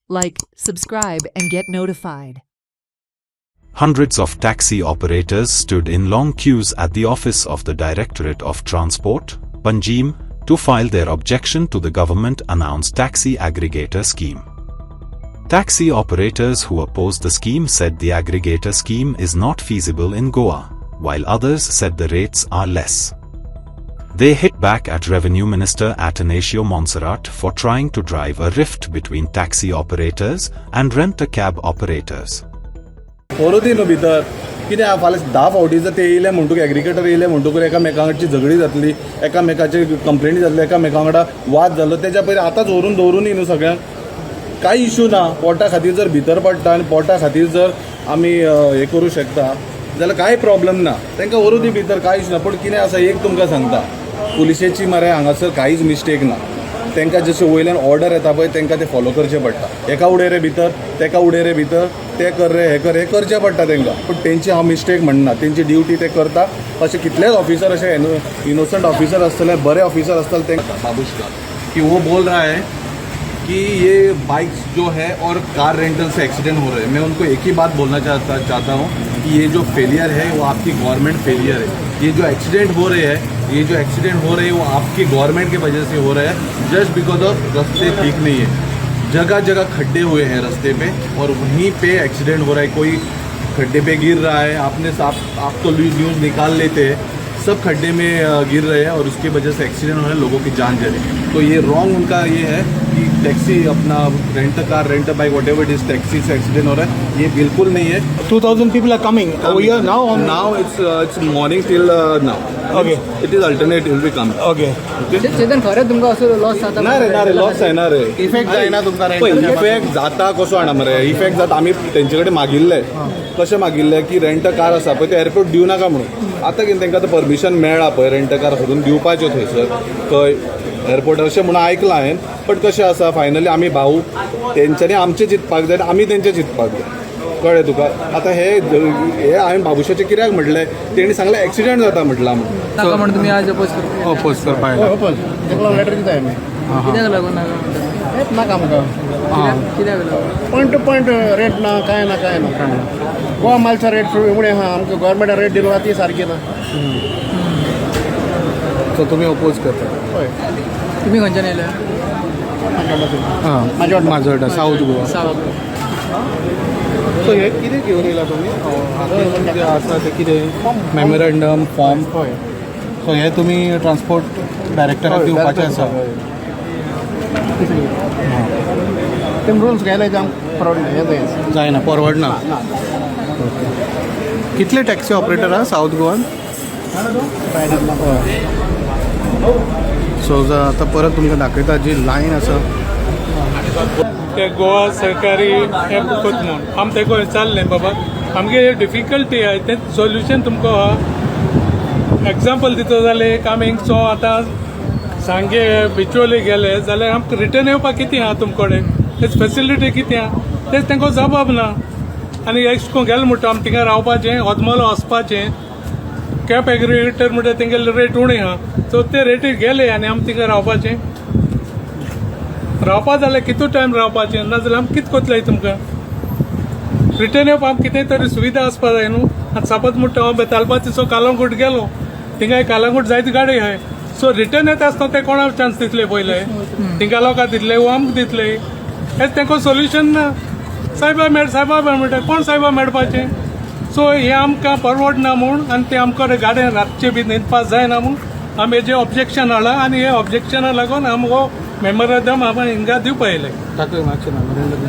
like, subscribe, and get notified. Hundreds of taxi operators stood in long queues at the office of the Directorate of Transport, Panjim, to file their objection to the government-announced taxi aggregator scheme. Taxi operators who opposed the scheme said the aggregator scheme is not feasible in Goa, while others said the rates are less. They hit back at Revenue Minister Atanasio Montserrat for trying to drive a rift between taxi operators and rent-a-cab operators. दी न्हू भितर कितें फाल्यां 10 फावटी जर ते येयले म्हणटूक aggregator येयले म्हणटूक एकामेकांची झगडी जातली, एकामेकाची कंप्लेंट जातली, एकामेका वांगडा वाद जालो, तेच्या पयलीं आतांच व्हरून दवरून न्हू सगळ्यांक कांय इश्यू ना. पोटा खातीर जर भितर पडटा आनी पोटा खातीर जर आमी हें करूं शकता जाल्यार कांय प्रॉब्लेम ना. तांकां व्हरू दी भितर, कांय इश्यू ना. पूण कितें आसा एक तुमकां सांगता, पुलिशेची मरे हांगासर कांयच मिस्टेक ना. तांकां जशें वयल्यान ऑर्डर येता पळय तांकां ते फॉलो करचें पडटा. एका उडय रे भितर, तेका उडय रे भितर, ते कर रे हे कर, हे करचें पडटा तांकां. पूण तेंची हांव मिस्टेक म्हणना, तेंची ड्युटी ते करता. अशे कितलेच ऑफिसर अशे इनोसंट ऑफिसर आसतले, बरे ऑफिसर आसतले तांकां बाबूशका कि वो बोल रहा है कि ये बाइक्स जो है और कार रेंटल से एक्सीडेंट हो रहे हैं. मैं उनको एक ही बात बोलना चाहता हूँ कि ये जो फेलियर है वो आपकी गवर्नमेंट फेलियर है. ये जो एक्सीडेंट हो रहे हैं वो आपकी गवर्नमेंट की वजह से हो रहे हैं, जस्ट बिकॉज ऑफ रास्ते ठीक नहीं है. जगह जगह खड्डे हुए हैं रास्ते पे और वहीं पे एक्सीडेंट हो रहा है. कोई खड्डे पे गिर रहा है, आप तो न्यूज़ निकाल लेते हैं, सब खड्डे में गिर रहे हैं और उसकी वजह से एक्सीडेंट हो रहे हैं, लोगों की जान जा रही है. तो ये रॉन्ग उनका ये है कि taxi Apna rent car rent bike what ever is taxi say accident हो रहा है, ये बिल्कुल नहीं है. 2000 people are coming over here now. Now it's morning till now. Okay. It is alternate, it will be coming. Okay. Chetan खरें तुमकां असो लॉस जाता? ना रे लॉस जायना रे. इफेक्ट जायना तुमकां रेंट. इफेक्ट जाता कसो आना मरे. इफेक्ट जाता आमी तेंचे कडेन मागिल्ले. कशें मागिल्ले की रेंट कार आसा पळय ते एअरपोर्ट दिवं नाका म्हणून. आतां कितें तांकां परमिशन मेळ्ळा पळय रेंट कार व्हरून दिवपाच्यो थंयसर खंय एअरपोर्ट अशें म्हणून आयकलां हांवें. बट कशें आसा फायनली आमी भाऊ तेंच्यांनी आमचें चिंतपाक जाय, आमी तेंचें चिंतपाक जाय. कळ्ळें तुका. आतां हे हांवें बाबुशाचें कित्याक म्हटलें, तेणी सांगलें एक्सिडेंट जाता म्हटलां म्हणून. नाका म्हणून तुमी आज अपोज करपाक लेटर दिता आमी. कित्याक लागून नाका म्हणटा? नाका आमकां कित्याक लागून? पॉयंट टू पॉयंट रेट ना, कांय ना. गोवा मालचा रेट फुडें आहा, आमकां गव्हर्मेंटान रेट दिलो ती सारकी ना. सो तुमी अपोज करता? हय. तुमी खंयच्यान येयल्या? माजोर्डा साऊथ गोवा. सो हे कितें घेवन येयला तुमी? कितें आसा ते कितें मेमोरेंडम फॉर्म. सो हे तुमी ट्रान्सपोर्ट डायरेक्टराक दिवपाचें आसा. तेम रुल्स घायले आमकां जायना, परवडना. कितले टॅक्सी ऑपरेटर आहा साऊथ गोवान? सो आतां परत तुमकां दाखयता जी लायन आसा ते गोवा सहकारी ॲप कोत म्हणून आम तेको विचारलें बाबा आमगे डिफिकल्टी आहे ते सोल्युशन तुमको हा. एग्जाम्पल दितो जाल्यार एक आमी हिंगसो आतां सांगे बिचोले गेले जाल्यार आमकां रिटर्न येवपाक कितें आहा तुमचे कडेन, तेच फेसिलिटी कितें आहा तेच तांकां जबाब ना. आनी एश को गेले म्हणटा आमी थिंगा रावपाचें, होदमोलो वचपाचें. कॅब एग्रिगेटर म्हणटा तेंगेली रेट उणी आहा, सो ते रेटीर गेले आनी आमी थिंगा रावपाचें. रावपा जाल्यार कितू टायम रावपाचें, नाजाल्यार आमी कितें कोतलें तुमकां? रिटर्न येवपाक आमकां कितें तरी सुविधा आसपा जाय न्हू. आतां सपोज म्हणटा हांव बेतालबातीचो कालंगूट गेलो, थिंगा कालंगूट जायती गाडी आहाय, सो रिटर्न येता आसतना ते कोणाक चान्स दितले पयले? थिंगा लोकांक दितले वो आमकां दितले? हेच तांकां सोल्युशन ना. सायबा मेळटा, कोण सायबा मेळपाचें? सो हे आमकां परवडना म्हूण आनी ते आमकां गाडयेन रातचे बी न्हिदपाक जायना म्हूण आमी हेजें ऑब्जेक्शन हाडला आनी हे ऑब्जेक्शना लागून आमकां मेमोरेंडम आमी हिंगा दिवपा येयले. ताका मातशें मेमोरेंडम